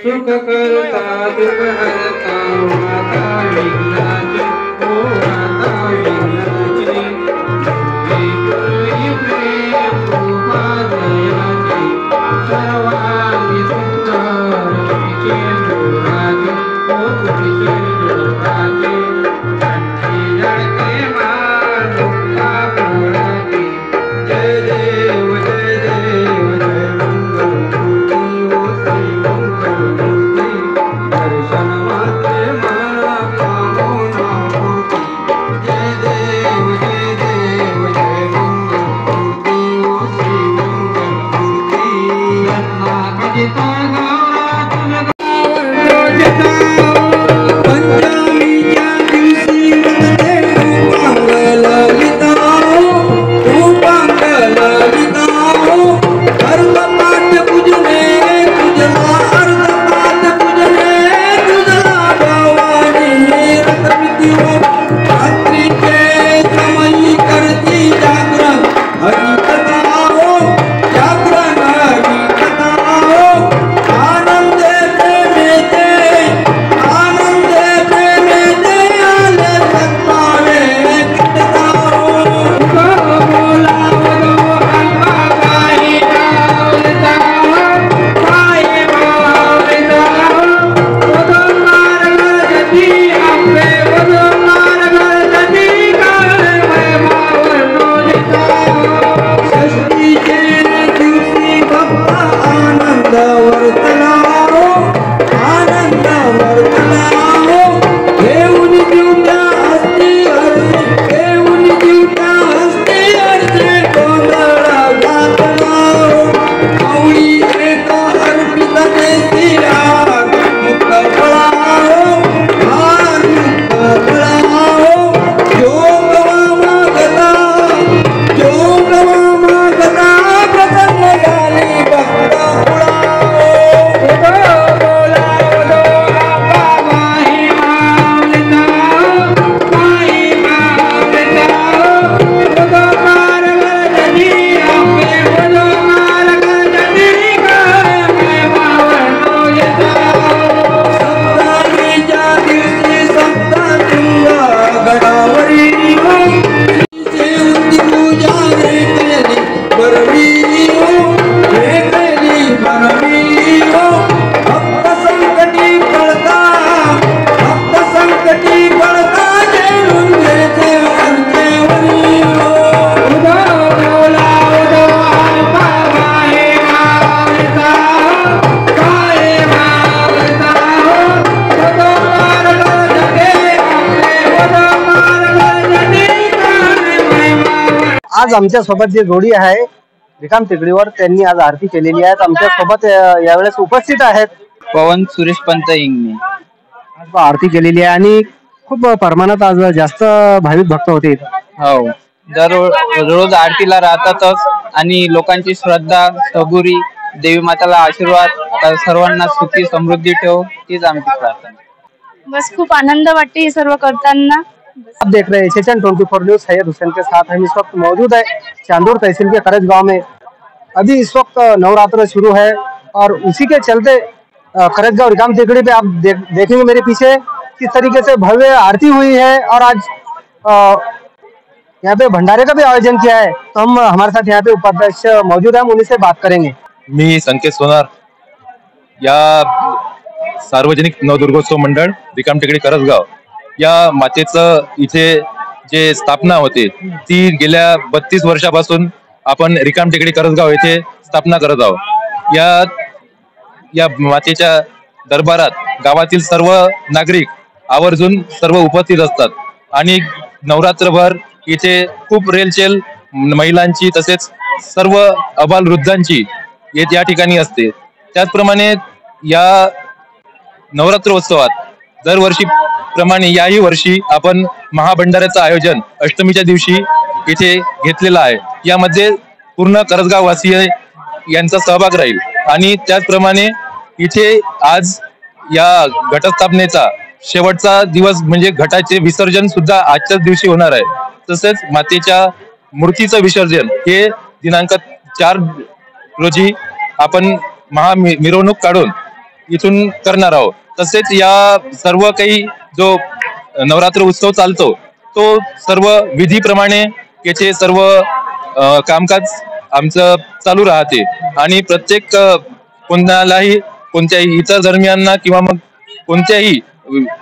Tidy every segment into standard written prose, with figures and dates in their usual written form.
सुख करता दुख हरता माता विघ्नाची ओ माता विघ्नाची गुरुई प्रेम उपादयाची सर्वांगी सुंदर तुझे डोळाचे ओ तुझे डोळाचे कंठी जळते मान मुक्ता पोळाची जय देव जय देव जय मंगलमूर्ती ओ श्री मंगलमूर्ती दर्शन मात्रे मला पाहो ना होती जय देव जय देव जय मंगलमूर्ती ओ श्री मंगलमूर्ती जन्मा कजिता गावला तुझ गावर जोजिता पंचमीच्या दिवशी वंदे मंगल गीता ललिता अर्धपाठ पूजने तुझला अर्धपाठ पूजने तुझला भवानी रतमिती हो रात्रीचे समयी करती जागरण हरिकथा हो जागरण हरिकथा हो आनंदे प्रेमेचे आले सत्तावे किटता हो बोला आज आमच्या सोबत जे जोडी आहे रिकाम टेकडीवर त्यांनी आज आरती केलेली आहे। आमच्या सोबत यावेळेस उपस्थित आहेत पवन सुरेश पंत इंगणे। आज आरती केलेली आहे आणि खूप प्रमाणात आज जास्त भाविक भक्त होते। हो, दररोज आरतीला राहतातच आणि लोकांची श्रद्धा सबुरी देवी माताला आशीर्वाद सर्वांना सुखी समृद्धी ठेव हीच आमची प्रार्थना। बस खूप आनंद वाटते ये सर्व करताना। आप देख रहे हैं एशियन 24 न्यूज। सैयद हुसैन के साथ हम इस वक्त मौजूद है चांदोर तहसील के करज गांव में। अभी इस वक्त नवरात्र शुरू है और उसी के चलते करज गांव रिकाम टेकड़ी पे आप देखेंगे मेरे पीछे किस तरीके से भव्य आरती हुई है और आज यहाँ पे भंडारे का भी आयोजन किया है। तो हम हमारे साथ यहाँ पे उपाध्यक्ष मौजूद है, हम उन्हीं से बात करेंगे। मी संकेत सोनार या सार्वजनिक नवदुर्गोत्सव मंडळ रिकाम टेकडी करजगाव या मातेचं इथे जे स्थापना होते ती गेल्या 32 वर्षापासून आपण रिकाम टेकडी करजगाव येथे स्थापना करत आहोत। या मातेच्या दरबारात गावातील सर्व नागरिक आवर्जून सर्व उपस्थित असतात आणि नवरात्रभर इथे खूप रेलचेल महिलांची तसेच सर्व अबाल वृद्धांची या ठिकाणी असते। त्याचप्रमाणे या नवरात्रोत्सवात दरवर्षी प्रमाणे याही वर्षी आपण महाभंडाऱ्याचं आयोजन अष्टमीच्या दिवशी इथे घेतलेलं आहे। यामध्ये पूर्ण करजगाव वासीय यांचा सहभाग राहील आणि त्याचप्रमाणे इथे आज या घटस्थापनेचा शेवटचा दिवस म्हणजे घटाचे विसर्जन सुद्धा आजच्याच दिवशी होणार आहे। तसेच मातेच्या मूर्तीचं विसर्जन हे दिनांक 4 रोजी आपण मिरवणूक काढून इथून करणार आहोत. तसेच या सर्व काही जो नवरात्र उत्सव चालतो तो सर्व विधीप्रमाणे याचे सर्व कामकाज आमचं चालू राहते आणि प्रत्येक कोणालाही कोणत्याही इतर धर्मियांना किंवा मग कोणत्याही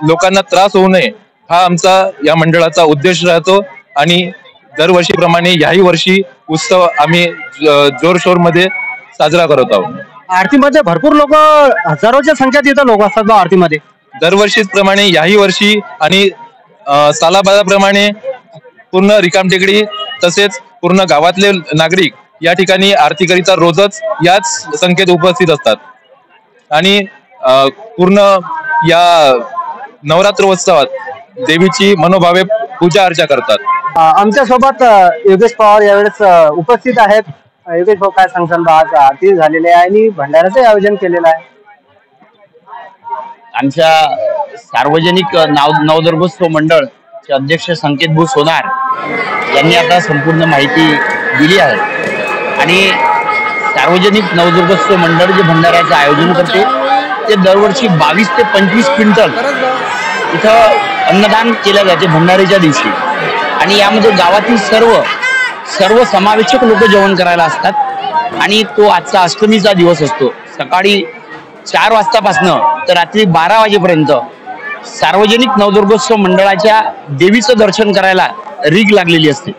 लोकांना त्रास होऊ नये हा आमचा या मंडळाचा उद्देश राहतो आणि दरवर्षीप्रमाणे याही वर्षी उत्सव आम्ही जोरशोर मध्ये साजरा करत आहोत. आरतीमध्ये भरपूर लोक, हजारोच्या संख्येत इथं लोक असतात आरतीमध्ये दरवर्षीच प्रमाणे याही वर्षी आणि सालाबादाप्रमाणे पूर्ण रिकामटेकडी तसेच पूर्ण गावातले नागरिक या ठिकाणी आरतीकरिता रोजच याच संख्येत उपस्थित असतात आणि पूर्ण या नवरात्रोत्सवात देवीची मनोभावे पूजा अर्चा करतात. आमच्या सोबत योगेश पवार यावेळेस उपस्थित आहेत. योगेश भाऊ, काय सांगसान बा, आज आरती झालेली आहे आणि भंडाऱ्याचं आयोजन केलेलं आहे. आमच्या सार्वजनिक नवदुर्गोत्सव मंडळचे अध्यक्ष संकेत भाऊ सोनार यांनी आता संपूर्ण माहिती दिली आहे आणि सार्वजनिक नवदुर्गोत्सव मंडळ जे भंडाऱ्याचं आयोजन करते ते दरवर्षी 22 ते 25 क्विंटल इथं अन्नदान केलं जाते भंडाऱ्याच्या दिवशी आणि यामध्ये गावातील सर्व समावेशक लोक जेवण करायला असतात आणि तो आजचा अष्टमीचा दिवस असतो. सकाळी 4 वाजतापासनं तर रात्री 12 वाजेपर्यंत सार्वजनिक नवदुर्गोत्सव मंडळाच्या देवीचं दर्शन करायला रीग लागलेली असते.